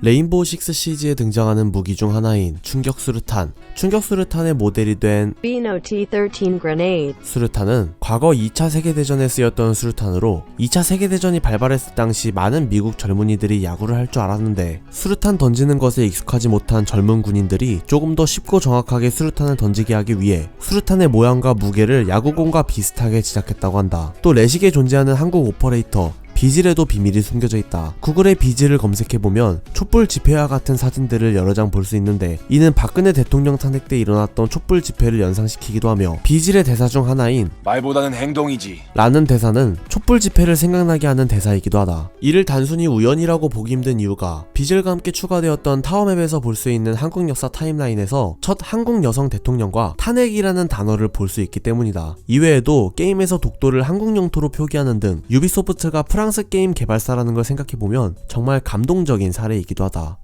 레인보우 식스 시리즈에 등장하는 무기 중 하나인 충격 수류탄. 충격 수류탄의 모델이 된 BNOT-13 grenade. 수류탄은 과거 2차 세계대전에 쓰였던 수류탄으로 2차 세계대전이 발발했을 당시 많은 미국 젊은이들이 야구를 할 줄 알았는데 수류탄 던지는 것에 익숙하지 못한 젊은 군인들이 조금 더 쉽고 정확하게 수류탄을 던지게 하기 위해 수류탄의 모양과 무게를 야구공과 비슷하게 제작했다고 한다. 또 레식에 존재하는 한국 오퍼레이터 비질에도 비밀이 숨겨져 있다. 구글에 비질을 검색해보면 촛불 집회와 같은 사진들을 여러 장 볼 수 있는데 이는 박근혜 대통령 탄핵 때 일어났던 촛불 집회를 연상시키기도 하며 비질의 대사 중 하나인 말보다는 행동이지 라는 대사는 촛불 집회를 생각나게 하는 대사이기도 하다. 이를 단순히 우연이라고 보기 힘든 이유가 비질과 함께 추가되었던 타워맵에서 볼 수 있는 한국 역사 타임라인에서 첫 한국 여성 대통령과 탄핵이라는 단어를 볼 수 있기 때문이다. 이외에도 게임에서 독도를 한국 영토로 표기하는 등 유비소프트가 프랑스 게임 개발사라는 걸 생각해보면 정말 감동적인 사례이기도 하다.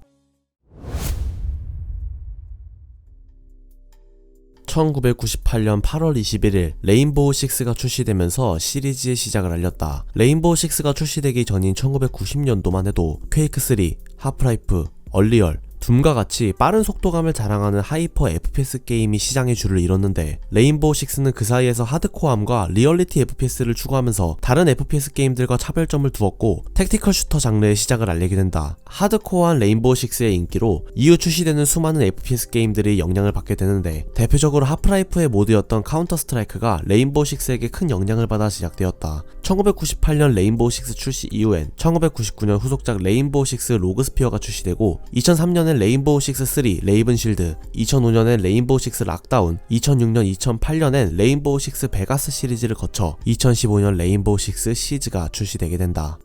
1998년 8월 21일 레인보우 6가 출시되면서 시리즈의 시작을 알렸다. 레인보우 6가 출시되기 전인 1990년도만 해도 퀘이크3, 하프라이프, 얼리얼, 둠과 같이 빠른 속도감을 자랑하는 하이퍼 FPS 게임이 시장의 줄을 이뤘는데 레인보우 6는 그 사이에서 하드코어함과 리얼리티 FPS를 추구하면서 다른 FPS 게임들과 차별점을 두었고 택티컬 슈터 장르의 시작을 알리게 된다. 하드코어한 레인보우 6의 인기로 이후 출시되는 수많은 FPS 게임들이 영향을 받게 되는데 대표적으로 하프라이프의 모드였던 카운터 스트라이크가 레인보우 6에게 큰 영향을 받아 제작되었다. 1998년 레인보우 6 출시 이후엔 1999년 후속작 레인보우 6 로그스피어가 출시되고 2003년엔 레인보우 6 3 레이븐 실드, 2005년엔 레인보우 6 락다운, 2006년 2008년엔 레인보우 6 베가스 시리즈를 거쳐 2015년 레인보우 6 시즈가 출시되게 된다.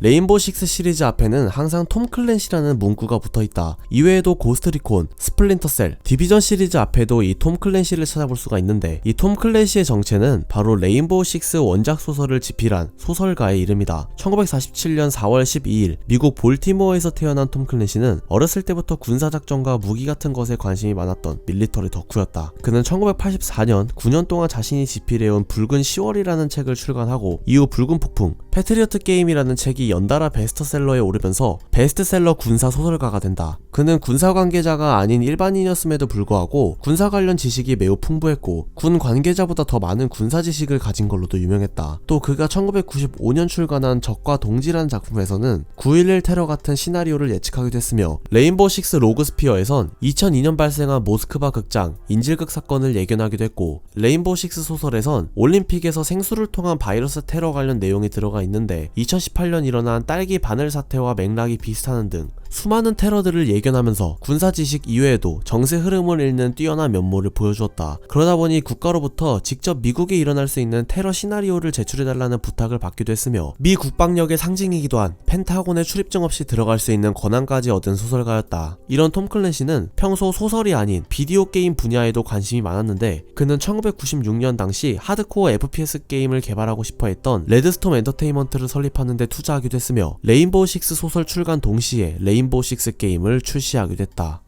레인보우 6 시리즈 앞에는 항상 톰 클랜시라는 문구가 붙어있다. 이외에도 고스트리콘, 스플린터셀, 디비전 시리즈 앞에도 이 톰 클랜시를 찾아볼 수가 있는데 이 톰 클랜시의 정체는 바로 레인보우 6 원작 소설을 집필한 소설가의 이름이다. 1947년 4월 12일 미국 볼티모어에서 태어난 톰 클랜시는 어렸을 때부터 군사작전과 무기 같은 것에 관심이 많았던 밀리터리 덕후였다. 그는 1984년 9년 동안 자신이 집필해온 붉은 10월이라는 책을 출간하고 이후 붉은 폭풍, 패트리어트 게임이라는 책이 연달아 베스트셀러에 오르면서 베스트셀러 군사 소설가가 된다. 그는 군사 관계자가 아닌 일반인이었음에도 불구하고 군사 관련 지식이 매우 풍부했고 군 관계자보다 더 많은 군사 지식을 가진 걸로도 유명했다. 또 그가 1995년 출간한 적과 동지라는 작품에서는 9.11 테러 같은 시나리오를 예측하기도 했으며 레인보우 6 로그스피어에선 2002년 발생한 모스크바 극장 인질극 사건을 예견하기도 했고 레인보우 6 소설에선 올림픽에서 생수를 통한 바이러스 테러 관련 내용이 들어가 있는데 2018년 일어난 딸기 바늘 사태와 맥락이 비슷하는 등 수많은 테러들을 예견하면서 군사 지식 이외에도 정세 흐름을 읽는 뛰어난 면모를 보여주었다. 그러다 보니 국가로부터 직접 미국에 일어날 수 있는 테러 시나리오를 제출해달라는 부탁을 받기도 했으며 미 국방력의 상징이기도 한 펜타곤에 출입증 없이 들어갈 수 있는 권한까지 얻은 소설가였다. 이런 톰 클랜시는 평소 소설이 아닌 비디오 게임 분야에도 관심이 많았는데 그는 1996년 당시 하드코어 FPS 게임을 개발하고 싶어 했던 레드스톰 엔터테인먼트를 설립하는 데 투자하기도 했으며 레인보우 6 소설 출간 동시에 레인보우 6 게임을 출시하기도 했다.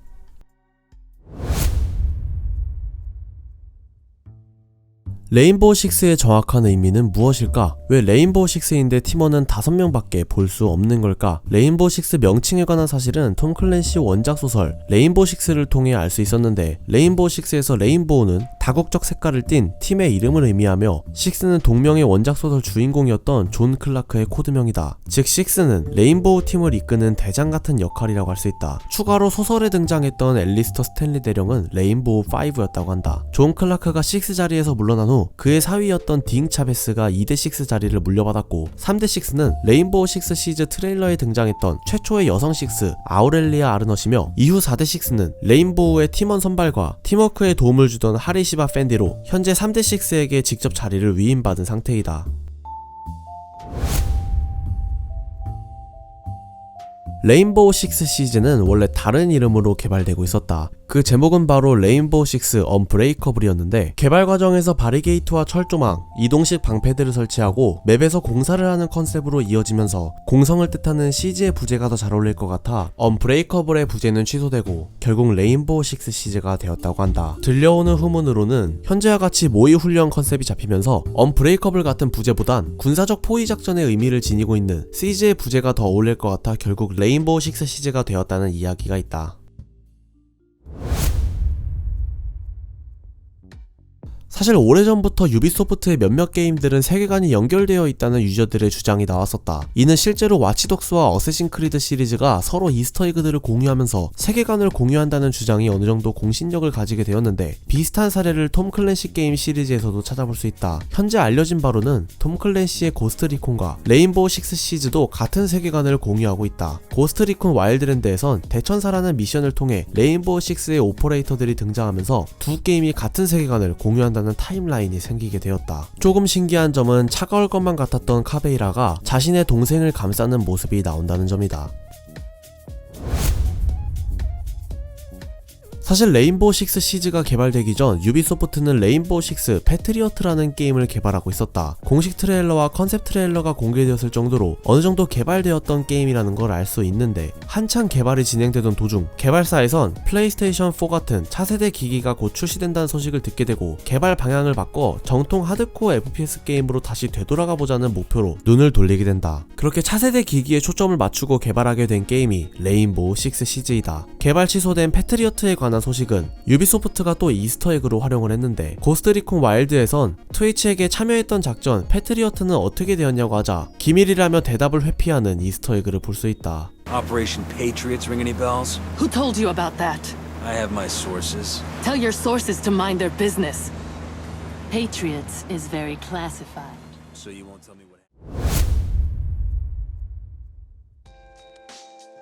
레인보우 6의 정확한 의미는 무엇일까? 왜 레인보우 6인데 팀원은 5명밖에 볼 수 없는 걸까? 레인보우 6 명칭에 관한 사실은 톰 클랜시 원작 소설 레인보우 6를 통해 알 수 있었는데 레인보우 6에서 레인보우는 다국적 색깔을 띤 팀의 이름을 의미하며 6는 동명의 원작 소설 주인공이었던 존 클라크의 코드명이다. 즉 6는 레인보우 팀을 이끄는 대장 같은 역할이라고 할 수 있다. 추가로 소설에 등장했던 앨리스터 스탠리 대령은 레인보우 5였다고 한다. 존 클라크가 6 자리에서 물러난 후 그의 사위였던 딩 차베스가 2대6 자리를 물려받았고 3대6는 레인보우 6 시즈 트레일러에 등장했던 최초의 여성 6 아우렐리아 아르넛이며 이후 4대6는 레인보우의 팀원 선발과 팀워크에 도움을 주던 하리시바 팬디로 현재 3대6에게 직접 자리를 위임받은 상태이다. 레인보우 식스 시즈는 원래 다른 이름으로 개발되고 있었다. 그 제목은 바로 레인보우 식스 언브레이커블이었는데 개발 과정에서 바리게이트와 철조망, 이동식 방패들을 설치하고 맵에서 공사를 하는 컨셉으로 이어지면서 공성을 뜻하는 시즈의 부제가 더 잘 어울릴 것 같아 언브레이커블의 부제는 취소되고 결국 레인보우 식스 시즈가 되었다고 한다. 들려오는 후문으로는 현재와 같이 모의 훈련 컨셉이 잡히면서 언브레이커블 같은 부제보단 군사적 포위 작전의 의미를 지니고 있는 시즈의 부제가 더 어울릴 것 같아 결국 레인보우 식스 시즈가 되었다는 이야기가 있다. 사실 오래전부터 유비소프트의 몇몇 게임들은 세계관이 연결되어 있다는 유저들의 주장이 나왔었다. 이는 실제로 와치독스와 어쌔신 크리드 시리즈가 서로 이스터에그들을 공유하면서 세계관을 공유한다는 주장이 어느정도 공신력을 가지게 되었는데 비슷한 사례를 톰 클랜시 게임 시리즈에서도 찾아볼 수 있다. 현재 알려진 바로는 톰 클랜시의 고스트리콘과 레인보우 식스 시즈도 같은 세계관을 공유하고 있다. 고스트리콘 와일드랜드에선 대천사라는 미션을 통해 레인보우 식스의 오퍼레이터들이 등장하면서 두 게임이 같은 세계관을 공유한다는 타임라인이 생기게 되었다. 조금 신기한 점은 차가울 것만 같았던 카베이라가 자신의 동생을 감싸는 모습이 나온다는 점이다. 사실 레인보우 식스 시즈가 개발되기 전 유비소프트는 레인보우 식스 패트리어트라는 게임을 개발하고 있었다. 공식 트레일러와 컨셉 트레일러가 공개되었을 정도로 어느정도 개발되었던 게임이라는 걸 알 수 있는데 한창 개발이 진행되던 도중 개발사에선 플레이스테이션 4 같은 차세대 기기가 곧 출시된다는 소식을 듣게 되고 개발 방향을 바꿔 정통 하드코어 FPS 게임으로 다시 되돌아가 보자는 목표로 눈을 돌리게 된다. 그렇게 차세대 기기에 초점을 맞추고 개발하게 된 게임이 레인보우 식스 시즈이다. 개발 취소된 패트리어트에 관한 소식은 유비소프트가 또 이스터에그로 활용을 했는데 고스트리콘 와일드에선 트위치에게 참여했던 작전 패트리어트는 어떻게 되었냐고 하자 기밀이라며 대답을 회피하는 이스터에그를 볼 수 있다. Operation Patriots ring any bells? Who told you about that? I have my sources. Tell your sources to mind their business. Patriots is very classified. So you won't tell me what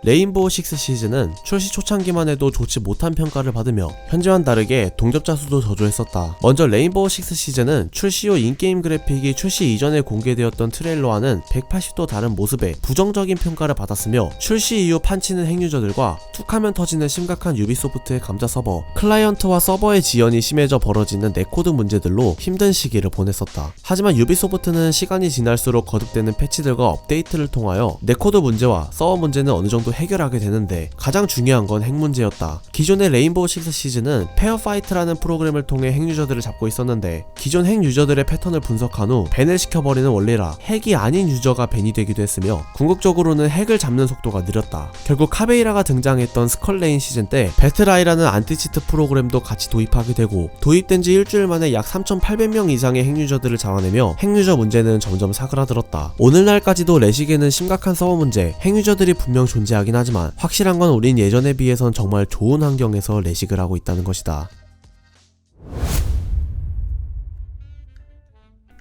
레인보우 식스 시즈는 출시 초창기만 해도 좋지 못한 평가를 받으며 현재와는 다르게 동접자 수도 저조했었다. 먼저 레인보우 식스 시즈는 출시 후 인게임 그래픽이 출시 이전에 공개되었던 트레일러와는 180도 다른 모습에 부정적인 평가를 받았으며 출시 이후 판치는 핵유저들과 툭하면 터지는 심각한 유비소프트의 감자 서버, 클라이언트와 서버의 지연이 심해져 벌어지는 네코드 문제들로 힘든 시기를 보냈었다. 하지만 유비소프트는 시간이 지날수록 거듭되는 패치들과 업데이트를 통하여 네코드 문제와 서버 문제는 어느 정도 해결하게 되는데 가장 중요한 건 핵 문제였다. 기존의 레인보우 식스 시즈는 페어파이트라는 프로그램을 통해 핵 유저들을 잡고 있었는데 기존 핵 유저들의 패턴을 분석한 후 밴을 시켜버리는 원리라 핵이 아닌 유저가 밴이 되기도 했으며 궁극적으로는 핵을 잡는 속도가 느렸다. 결국 카베이라가 등장했던 스컬레인 시즌 때 배틀아이라는 안티치트 프로그램도 같이 도입하게 되고 도입된 지 일주일 만에 약 3,800명 이상의 핵 유저들을 잡아내며 핵 유저 문제는 점점 사그라들었다. 오늘날까지도 레식에는 심각한 서버 문제, 핵 유저들이 분명 존재하긴 하지만 확실한 건 우린 예전에 비해선 정말 좋은 환경에서 레식을 하고 있다는 것이다.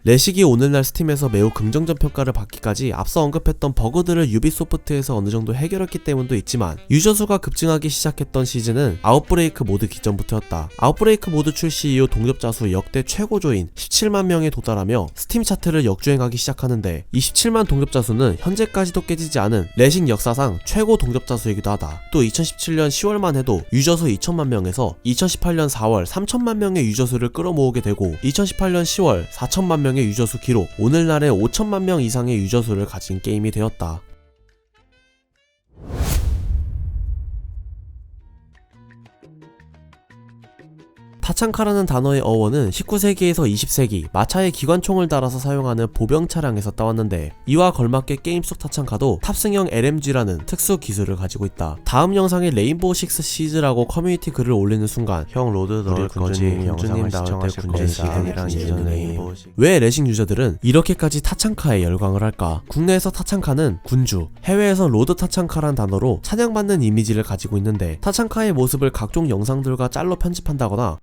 레식이 오늘날 스팀에서 매우 긍정적 평가를 받기까지 앞서 언급했던 버그들을 유비소프트에서 어느정도 해결했기 때문도 있지만 유저 수가 급증하기 시작했던 시즌은 아웃브레이크 모드 기전부터였다. 아웃브레이크 모드 출시 이후 동접자 수 역대 최고조인 17만 명에 도달하며 스팀 차트를 역주행하기 시작하는데 이 17만 동접자 수는 현재까지도 깨지지 않은 레식 역사상 최고 동접자 수이기도 하다. 또 2017년 10월만 해도 유저 수 2천만 명에서 2018년 4월 3천만 명의 유저 수를 끌어모으게 되고 2018년 10월 4천만 명의 유저수 기록, 오늘날의 5천만 명 이상의 유저수를 가진 게임이 되었다. 타창카라는 단어의 어원은 19세기에서 20세기 마차에 기관총을 달아서 사용하는 보병 차량에서 따왔는데 이와 걸맞게 게임 속 타창카도 탑승형 LMG라는 특수 기술을 가지고 있다. 다음 영상에 레인보우 식스 시즈라고 커뮤니티 글을 올리는 순간 형 로드 넣을 거지 영상을 시청하실 겁니다. 왜 레식 유저들은 이렇게까지 타창카에 열광을 할까? 국내에서 타창카는 군주, 해외에서 로드 타창카란 단어로 찬양받는 이미지를 가지고 있는데 타창카의 모습을 각종 영상들과 짤로 편집한다거나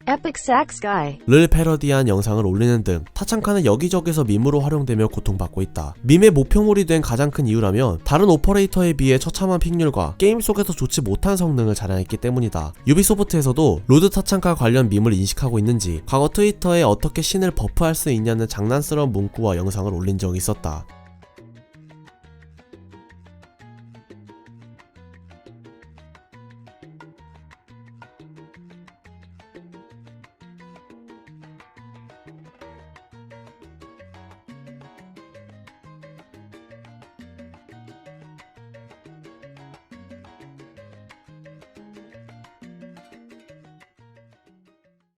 Epic Sax Guy. 를 패러디한 영상을 올리는 등 타창카는 여기저기서 밈으로 활용되며 고통받고 있다. 밈의 모평물이 된 가장 큰 이유라면 다른 오퍼레이터에 비해 처참한 픽률과 게임 속에서 좋지 못한 성능을 자랑했기 때문이다. 유비소프트에서도 로드 타창카 관련 밈을 인식하고 있는지 과거 트위터에 어떻게 신을 버프할 수 있냐는 장난스러운 문구와 영상을 올린 적이 있었다.